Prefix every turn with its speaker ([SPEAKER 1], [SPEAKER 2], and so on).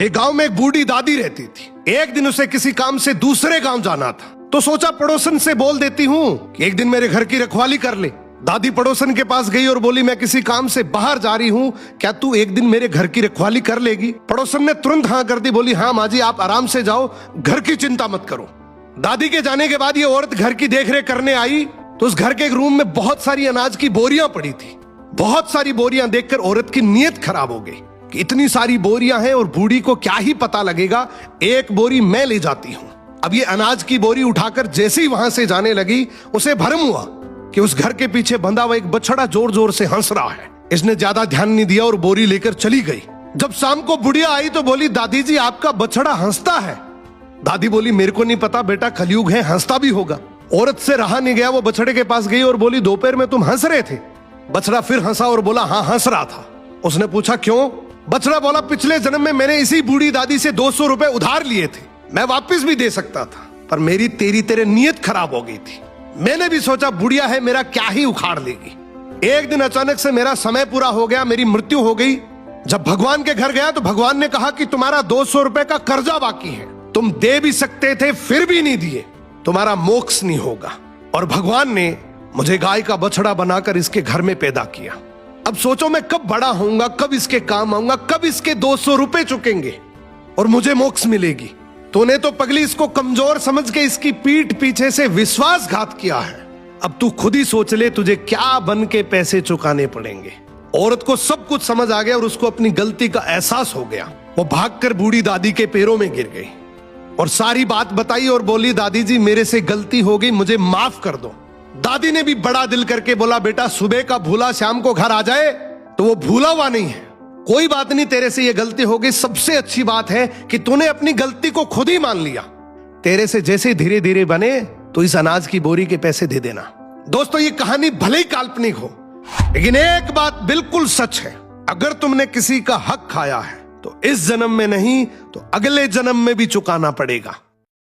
[SPEAKER 1] एक गांव में एक बूढ़ी दादी रहती थी। एक दिन उसे किसी काम से दूसरे गांव जाना था, तो सोचा पड़ोसन से बोल देती हूँ कि एक दिन मेरे घर की रखवाली कर ले। दादी पड़ोसन के पास गई और बोली, मैं किसी काम से बाहर जा रही हूँ, क्या तू एक दिन मेरे घर की रखवाली कर लेगी? पड़ोसन ने तुरंत हाँ कर दी, बोली हाँ माँ जी, आप आराम से जाओ, घर की चिंता मत करो। दादी के जाने के बाद ये औरत घर की देखरेख करने आई तो उस घर के एक रूम में बहुत सारी अनाज की बोरियां पड़ी थी। बहुत सारी बोरियां देखकर औरत की नीयत खराब हो गई कि इतनी सारी बोरियां हैं और बूढ़ी को क्या ही पता लगेगा, एक बोरी मैं ले जाती हूं। अब ये अनाज की बोरी उठाकर जैसे ही वहां से जाने लगी, उसे भरम हुआ कि उस घर के पीछे बंधा हुआ एक बछड़ा जोर जोर से हंस रहा है। इसने ज्यादा ध्यान नहीं दिया और बोरी लेकर चली गई। जब शाम को बुढ़िया आई तो बोली, दादी जी आपका बछड़ा हंसता है। दादी बोली, मेरे को नहीं पता बेटा, कलयुग है, हंसता भी होगा। औरत से रहा नहीं गया, वो बछड़े के पास गई और बोली, दोपहर में तुम हंस रहे थे? बछड़ा फिर हंसा और बोला, हाँ हंस रहा था। उसने पूछा क्यों? बछड़ा बोला, पिछले जन्म में मैंने इसी बूढ़ी दादी से 200 रुपए उधार लिए थे, मैं वापस भी दे सकता था, पर मेरी तेरे नीयत खराब हो गई थी। मैंने भी सोचा बुढ़िया है, मेरा क्या ही उखाड़ लेगी। एक दिन अचानक से मेरा समय पूरा हो गया, मेरी मृत्यु हो गई। जब भगवान के घर गया तो भगवान ने कहा कि तुम्हारा 200 रुपए का कर्जा बाकी है, तुम दे भी सकते थे फिर भी नहीं दिए, तुम्हारा मोक्ष नहीं होगा। और भगवान ने मुझे गाय का बछड़ा बनाकर इसके घर में पैदा किया। अब सोचो मैं कब बड़ा होऊंगा, कब इसके काम आऊंगा, कब इसके 200 रुपए चुकेंगे और मुझे मोक्ष मिलेगी। तूने तो पगली इसको कमजोर समझ के इसकी पीठ पीछे से विश्वासघात किया है। अब तू खुद ही सोच ले तुझे क्या बन के पैसे चुकाने पड़ेंगे। औरत को सब कुछ समझ आ गया और उसको अपनी गलती का एहसास हो गया। वो भागकर बूढ़ी दादी के पैरों में गिर गई और सारी बात बताई और बोली, दादी जी मेरे से गलती हो गई, मुझे माफ कर दो। दादी ने भी बड़ा दिल करके बोला, बेटा सुबह का भूला शाम को घर आ जाए तो वो भूला हुआ नहीं है, कोई बात नहीं, तेरे से ये गलती हो गई। सबसे अच्छी बात है कि तूने अपनी गलती को खुद ही मान लिया। तेरे से जैसे धीरे धीरे बने तो इस अनाज की बोरी के पैसे दे देना। दोस्तों ये कहानी भले ही काल्पनिक हो, लेकिन एक बात बिल्कुल सच है, अगर तुमने किसी का हक खाया है तो इस जन्म में नहीं तो अगले जन्म में भी चुकाना पड़ेगा।